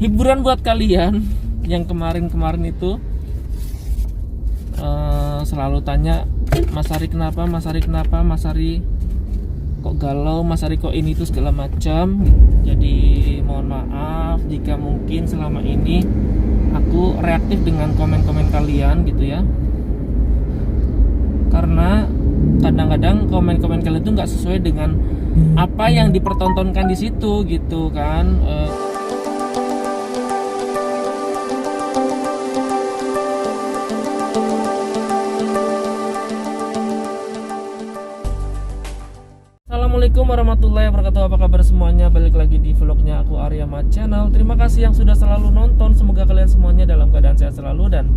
hiburan buat kalian yang kemarin-kemarin itu selalu tanya, Mas Ari kenapa, Mas Ari kenapa, Mas Ari kok galau, Mas Ari kok ini itu segala macam. Jadi mohon maaf jika mungkin selama ini aku reaktif dengan komen-komen kalian gitu ya, karena kadang-kadang komen-komen kalian itu nggak sesuai dengan apa yang dipertontonkan di situ gitu kan. Assalamualaikum warahmatullahi wabarakatuh. Apa kabar semuanya? Balik lagi di vlognya aku, Arya Mat Channel. Terima kasih yang sudah selalu nonton. Semoga kalian semuanya dalam keadaan sehat selalu. Dan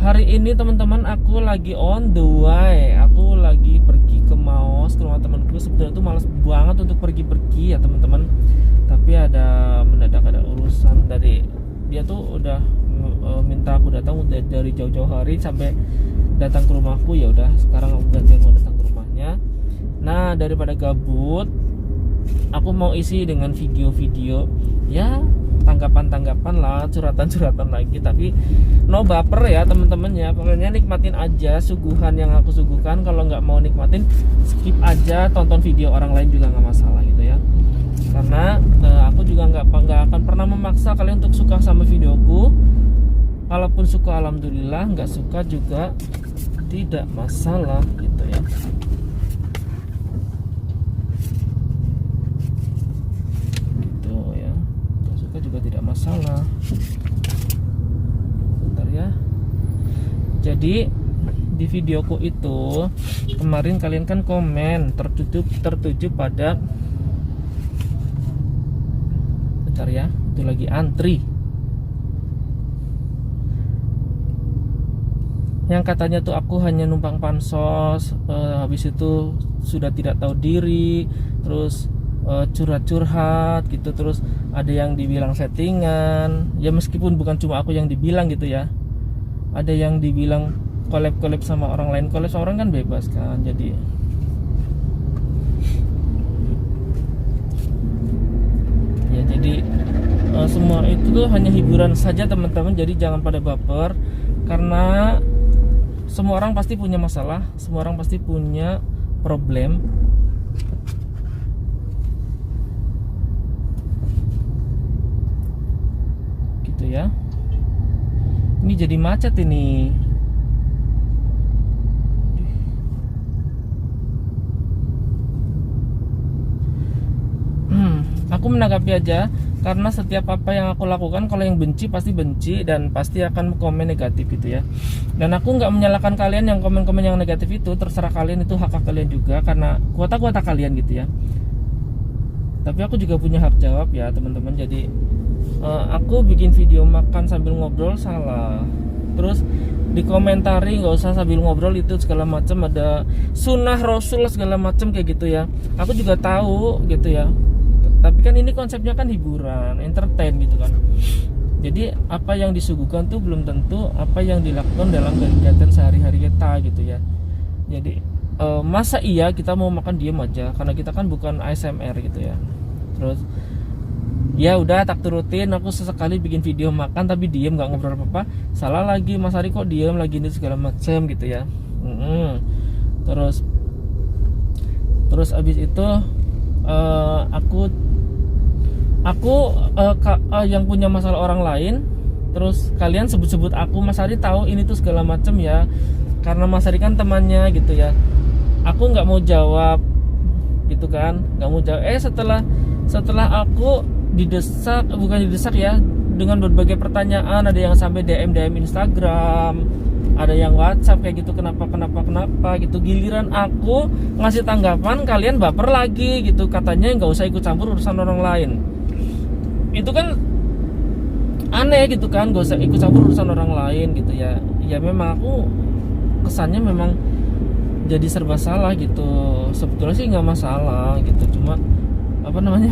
hari ini teman-teman aku lagi on the way. Aku lagi pergi ke Maos, ke rumah temanku. Sebenarnya tuh malas banget untuk pergi-pergi ya teman-teman. Tapi mendadak ada urusan dari dia tuh udah minta aku datang udah dari jauh-jauh hari sampai datang ke rumahku. Ya udah, sekarang aku gantian mau datang ke rumahnya. Nah, daripada gabut, aku mau isi dengan video-video ya, tanggapan-tanggapan lah, curhatan-curhatan lagi. Tapi no baper ya teman-teman ya. Pokoknya nikmatin aja suguhan yang aku suguhkan. Kalau nggak mau nikmatin, skip aja, tonton video orang lain juga nggak masalah gitu ya. Karena aku juga nggak akan pernah memaksa kalian untuk suka sama videoku. Kalaupun suka alhamdulillah, nggak suka juga tidak masalah gitu ya. Juga tidak masalah. Bentar ya. Jadi di videoku itu kemarin kalian kan komen tertuju pada, bentar ya, itu lagi antri, yang katanya tuh aku hanya numpang pansos, habis itu sudah tidak tahu diri, terus curhat-curhat gitu, terus ada yang dibilang settingan ya, meskipun bukan cuma aku yang dibilang gitu ya, ada yang dibilang collab sama orang lain. Collab sama orang kan bebas kan, jadi ya, jadi semua itu tuh hanya hiburan saja teman-teman. Jadi jangan pada baper, karena semua orang pasti punya masalah, semua orang pasti punya problem. Ya, ini jadi macet ini. Aku menanggapi aja, karena setiap apa yang aku lakukan, kalau yang benci pasti benci dan pasti akan komen negatif gitu ya. Dan aku nggak menyalahkan kalian yang komen-komen yang negatif itu, terserah kalian, itu hak kalian juga, karena kuota kalian gitu ya. Tapi aku juga punya hak jawab ya teman-teman. Jadi aku bikin video makan sambil ngobrol salah, terus dikomentari nggak usah sambil ngobrol itu segala macam, ada sunnah rasul segala macam kayak gitu ya. Aku juga tahu gitu ya, tapi kan ini konsepnya kan hiburan, entertain gitu kan. Jadi apa yang disuguhkan tuh belum tentu apa yang dilakukan dalam kegiatan sehari-hari kita gitu ya. Jadi masa iya kita mau makan diem aja, karena kita kan bukan ASMR gitu ya. Terus ya udah, tak turutin. Aku sesekali bikin video makan tapi diem, nggak ngobrol apa-apa. Salah lagi, Mas Ari kok diem lagi ini segala macam gitu ya. Terus abis itu yang punya masalah orang lain, terus kalian sebut-sebut aku, Mas Ari tahu ini tuh segala macam ya, karena Mas Ari kan temannya gitu ya. Aku nggak mau jawab gitu kan, nggak mau jawab. Setelah aku bukan didesak ya, dengan berbagai pertanyaan, ada yang sampai DM Instagram, ada yang WhatsApp kayak gitu, kenapa gitu. Giliran aku ngasih tanggapan, kalian baper lagi gitu, katanya nggak usah ikut campur urusan orang lain. Itu kan aneh gitu kan, nggak usah ikut campur urusan orang lain gitu ya. Ya memang aku kesannya memang jadi serba salah gitu. Sebetulnya sih nggak masalah gitu, cuma apa namanya,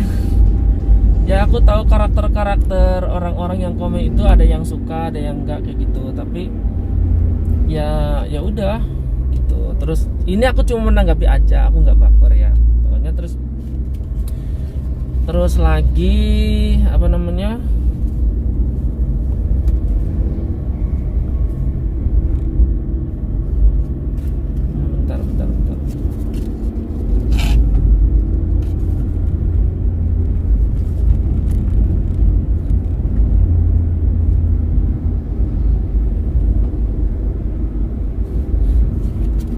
ya aku tahu karakter orang-orang yang komen itu, ada yang suka, ada yang enggak kayak gitu. Tapi ya udah gitu. Terus ini aku cuma menanggapi aja, aku nggak baper ya pokoknya. Terus lagi apa namanya, pokoknya bentar.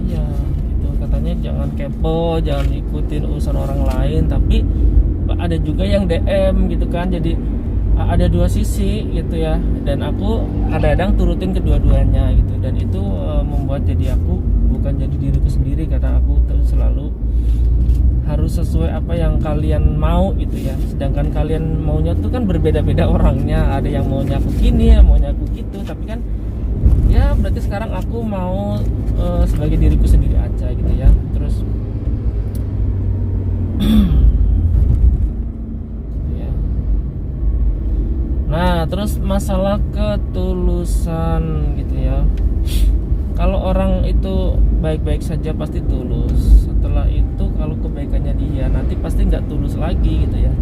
Ya itu katanya jangan kepo, jangan ikutin urusan orang lain, tapi ada juga yang DM gitu kan, jadi ada dua sisi gitu ya, dan aku kadang-kadang turutin kedua-duanya gitu, dan itu membuat jadi aku bukan jadi diriku sendiri, karena aku terus selalu harus sesuai apa yang kalian mau gitu ya, sedangkan kalian maunya tuh kan berbeda-beda orangnya, ada yang maunya aku gini, yang maunya aku gitu, tapi kan ya berarti sekarang aku mau sebagai diriku sendiri aja gitu ya. Terus nah, terus masalah ketulusan gitu ya. Kalau orang itu baik-baik saja pasti tulus. Setelah itu kalau kebaikannya dia nanti pasti nggak tulus lagi gitu ya.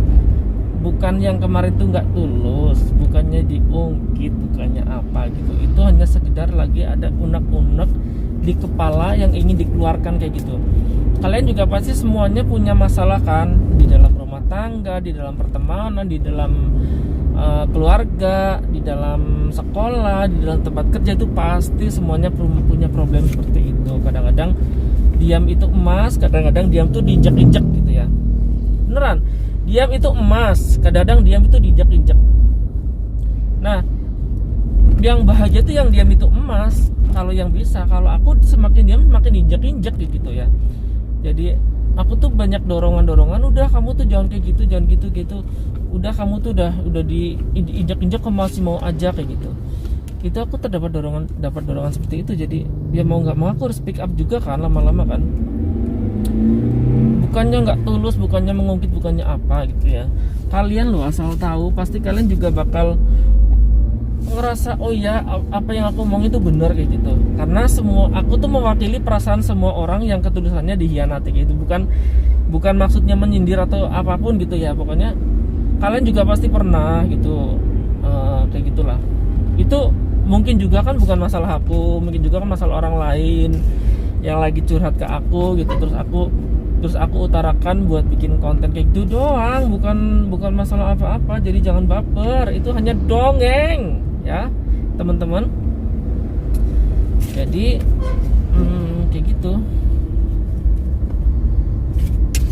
Bukan yang kemarin tuh nggak tulus, bukannya diungkit, bukannya apa gitu. Itu hanya sekedar lagi ada unek-unek di kepala yang ingin dikeluarkan kayak gitu. Kalian juga pasti semuanya punya masalah kan, di dalam rumah tangga, di dalam pertemanan, di dalam keluarga, di dalam sekolah, di dalam tempat kerja, itu pasti semuanya punya problem seperti itu. Kadang-kadang diam itu emas, kadang-kadang diam tuh diinjak-injak gitu ya. Beneran, diam itu emas, kadang-kadang diam itu diinjak-injak. Nah, yang bahagia tuh yang diam itu emas. Kalau yang bisa, kalau aku semakin diam semakin diinjak-injak gitu ya. Jadi aku tuh banyak dorongan-dorongan, udah kamu tuh jangan kayak gitu, jangan gitu-gitu. Udah kamu tuh udah diinjak-injak, kamu masih mau aja kayak gitu. Itu aku dapat dorongan seperti itu. Jadi ya mau nggak mau aku harus pick up juga kan, lama-lama kan. Bukannya nggak tulus, bukannya mengungkit, bukannya apa gitu ya. Kalian loh asal tahu, pasti kalian juga bakal ngerasa oh ya apa yang aku omong itu benar kayak gitu. Karena semua aku tuh mewakili perasaan semua orang yang ketulusannya dihianati gitu. Bukan maksudnya menyindir atau apapun gitu ya. Pokoknya kalian juga pasti pernah gitu, kayak gitulah. Itu mungkin juga kan bukan masalah aku, mungkin juga kan masalah orang lain yang lagi curhat ke aku gitu, terus aku utarakan buat bikin konten kayak gitu doang, bukan masalah apa-apa. Jadi jangan baper, itu hanya dongeng ya teman-teman. Jadi kayak gitu.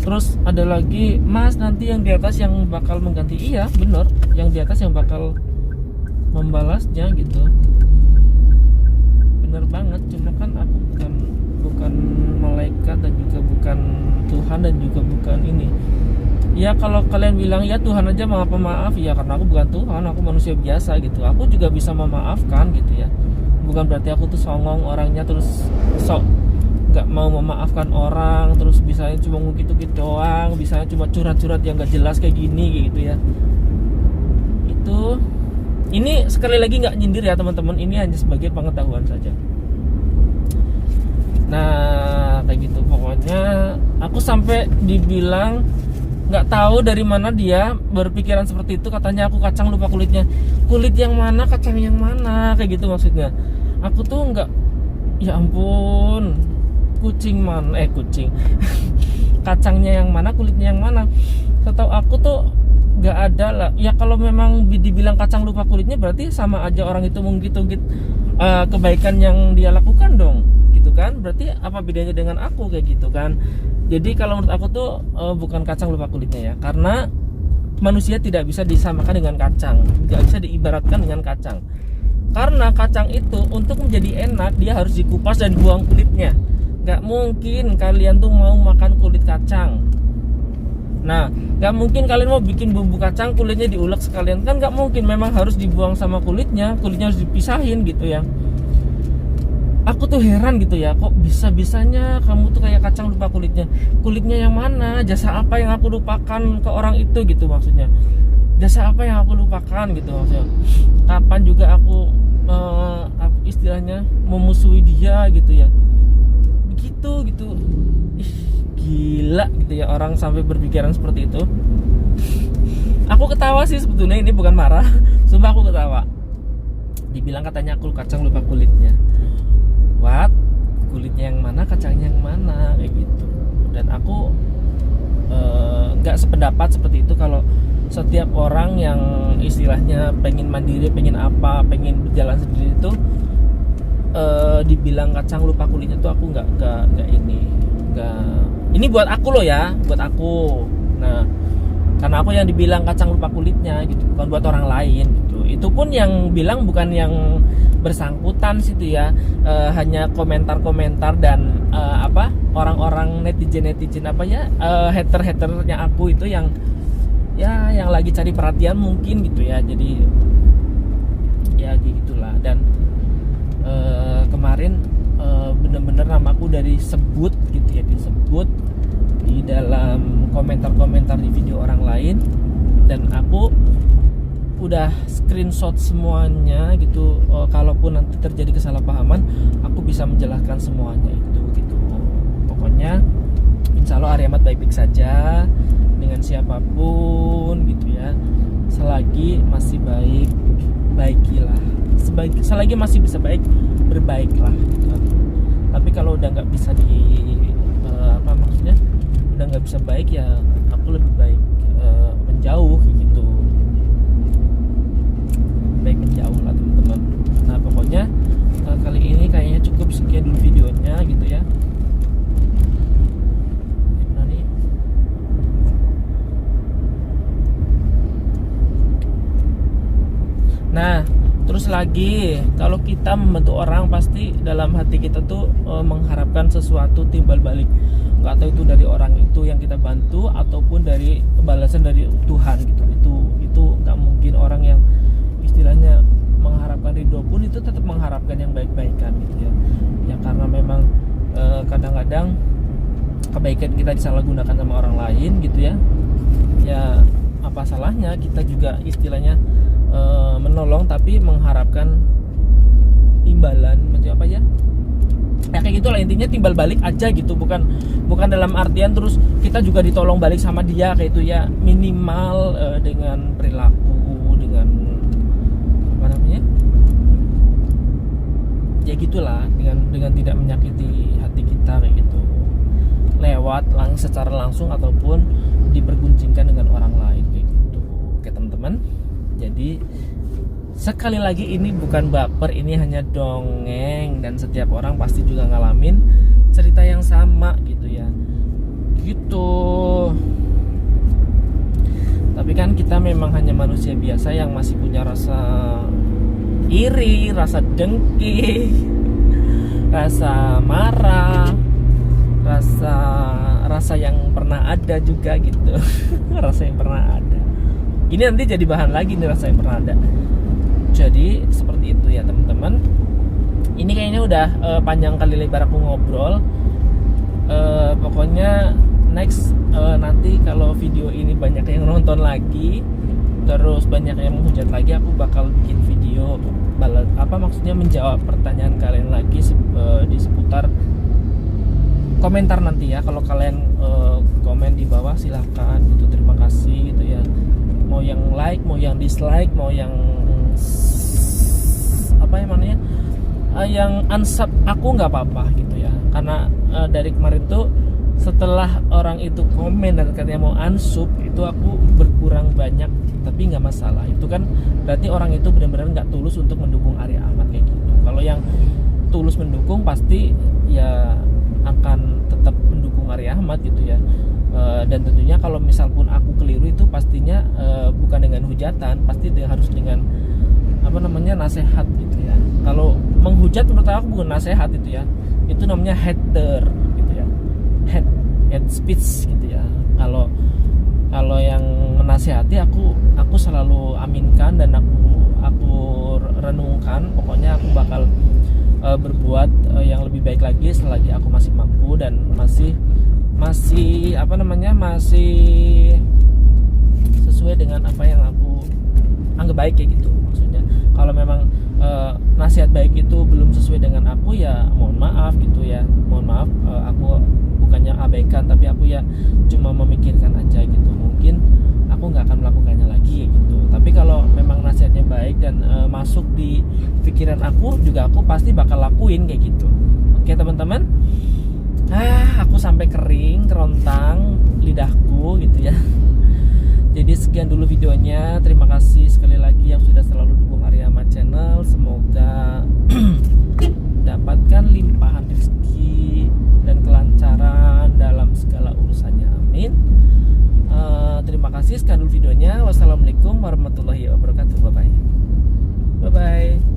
Terus ada lagi, mas nanti yang di atas yang bakal mengganti. Iya bener, yang di atas yang bakal membalasnya gitu. Bener banget, cuma kan aku bukan malaikat dan juga bukan Tuhan dan juga bukan ini. Ya kalau kalian bilang ya Tuhan aja maaf, ya karena aku bukan Tuhan, aku manusia biasa gitu. Aku juga bisa memaafkan gitu ya. Bukan berarti aku tuh songong orangnya terus sok nggak mau memaafkan orang, terus bisanya cuma ngukit-ngukit doang, bisanya cuma curhat-curhat yang nggak jelas kayak gini gitu ya. Itu ini sekali lagi nggak nyindir ya teman-teman, ini hanya sebagai pengetahuan saja. Nah kayak gitu pokoknya. Aku sampai dibilang nggak tahu dari mana dia berpikiran seperti itu. Katanya aku kacang lupa kulitnya. Kulit yang mana, kacang yang mana, kayak gitu maksudnya. Aku tuh nggak, ya ampun, kucing kacangnya yang mana, kulitnya yang mana. Setahu aku tuh nggak ada lah. Ya kalau memang dibilang kacang lupa kulitnya, berarti sama aja orang itu menggigit kebaikan yang dia lakukan dong, gitu kan. Berarti apa bedanya dengan aku kayak gitu kan. Jadi kalau menurut aku tuh bukan kacang lupa kulitnya ya, karena manusia tidak bisa disamakan dengan kacang, tidak bisa diibaratkan dengan kacang. Karena kacang itu untuk menjadi enak dia harus dikupas dan buang kulitnya. Gak mungkin kalian tuh mau makan kulit kacang. Nah, gak mungkin kalian mau bikin bumbu kacang kulitnya diulek sekalian, kan gak mungkin. Memang harus dibuang sama kulitnya harus dipisahin gitu ya. Aku tuh heran gitu ya, kok bisa-bisanya kamu tuh kayak kacang lupa kulitnya. Kulitnya yang mana? Jasa apa yang aku lupakan ke orang itu gitu maksudnya. Jasa apa yang aku lupakan gitu maksudnya. Kapan juga aku istilahnya memusuhi dia gitu ya. Gitu. Ih, gila gitu ya orang sampai berpikiran seperti itu. Aku ketawa sih sebetulnya, ini bukan marah. Sumpah aku ketawa. Dibilang katanya aku kacang lupa kulitnya. What? Kulitnya yang mana, kacangnya yang mana, kayak gitu. Dan aku nggak sependapat seperti itu. Kalau setiap orang yang istilahnya pengen mandiri, pengen apa, pengen berjalan sendiri itu dibilang kacang lupa kulitnya tuh aku nggak ini buat aku loh ya, buat aku. Nah, karena aku yang dibilang kacang lupa kulitnya gitu, bukan buat orang lain gitu. Itu pun yang bilang bukan yang bersangkutan situ ya, hanya komentar-komentar dan orang-orang netizen apa ya, hater-haternya aku itu yang lagi cari perhatian mungkin gitu ya. Jadi ya gitulah. Dan kemarin bener-bener namaku disebut gitu ya, disebut di dalam komentar-komentar di video orang lain, dan aku udah screenshot semuanya gitu. Kalaupun nanti terjadi kesalahpahaman, aku bisa menjelaskan semuanya itu gitu. Pokoknya insya Allah Arya Mat baik-baik saja dengan siapapun gitu ya. Selagi masih baik, baikilah. Selagi masih bisa baik, berbaiklah gitu. Tapi kalau udah nggak bisa udah nggak bisa baik ya, aku lebih baik menjauh gitu. Baik menjauh lah teman-teman. Nah pokoknya kali ini kayaknya cukup sekian dulu videonya gitu ya. Nah, terus lagi, kalau kita membantu orang pasti dalam hati kita tuh mengharapkan sesuatu timbal balik. Nggak tahu itu dari orang itu yang kita bantu ataupun dari balasan dari Tuhan gitu. Itu nggak mungkin. Orang yang istilahnya mengharapkan ridho pun itu tetap mengharapkan yang baik-baikan gitu ya. Ya karena memang kadang-kadang kebaikan kita disalahgunakan sama orang lain gitu ya. Ya apa salahnya kita juga istilahnya menolong tapi mengharapkan imbalan gitu apa ya kayak gitulah intinya, timbal balik aja gitu, bukan dalam artian terus kita juga ditolong balik sama dia kayak itu ya. Minimal dengan perilaku, dengan apa namanya ya gitulah, dengan tidak menyakiti hati kita kayak gitu, lewat secara langsung ataupun diperguncingkan dengan orang lain kayak gitu. Oke teman-teman, jadi sekali lagi ini bukan baper, ini hanya dongeng, dan setiap orang pasti juga ngalamin cerita yang sama gitu ya. Gitu. Tapi kan kita memang hanya manusia biasa yang masih punya rasa iri, rasa dengki, rasa marah, rasa yang pernah ada juga gitu. Rasa yang pernah ada. Ini nanti jadi bahan lagi nih, rasa yang pernah ada. Jadi seperti itu ya teman-teman. Ini kayaknya udah panjang kali lebar aku ngobrol. Pokoknya next nanti kalau video ini banyak yang nonton lagi, terus banyak yang menghujat lagi, aku bakal bikin video maksudnya menjawab pertanyaan kalian lagi di seputar komentar nanti ya. Kalau kalian komen di bawah silahkan gitu, terima kasih gitu ya. Mau yang like, mau yang dislike, mau yang yang unsub aku nggak apa-apa gitu ya. Karena dari kemarin tuh setelah orang itu komen dan katanya mau unsub, itu aku berkurang banyak, tapi nggak masalah. Itu kan berarti orang itu benar-benar nggak tulus untuk mendukung Arya Ahmad kayak gitu. Kalau yang tulus mendukung pasti ya akan tetap mendukung Arya Ahmad gitu ya. Dan tentunya kalau misal pun aku keliru itu pastinya bukan dengan hujatan, pasti harus dengan nasihat gitu ya. Kalau menghujat menurut aku bukan nasihat itu ya, itu namanya hater gitu ya, hate speech gitu ya. Kalau yang menasihati aku selalu aminkan dan aku renungkan. Pokoknya aku bakal berbuat yang lebih baik lagi selagi aku masih mampu dan masih sesuai dengan apa yang aku anggap baik kayak gitu. Maksudnya kalau memang nasihat baik itu belum sesuai dengan aku ya mohon maaf gitu ya. Mohon maaf, aku bukannya abaikan, tapi aku ya cuma memikirkan aja gitu. Mungkin aku aku nggak akan melakukannya lagi gitu. Tapi kalau memang nasihatnya baik dan masuk di pikiran aku juga, aku pasti bakal lakuin kayak gitu. Oke teman-teman, aku sampai kering kerontang lidahku gitu ya. Jadi sekian dulu videonya. Terima kasih sekali lagi yang sudah selalu dukung Arya Ahmad Channel. Semoga dapatkan limpahan rezeki dan kelancaran dalam segala urusannya. Amin. Terima kasih. Sekian dulu videonya. Wassalamualaikum warahmatullahi wabarakatuh. Bye bye.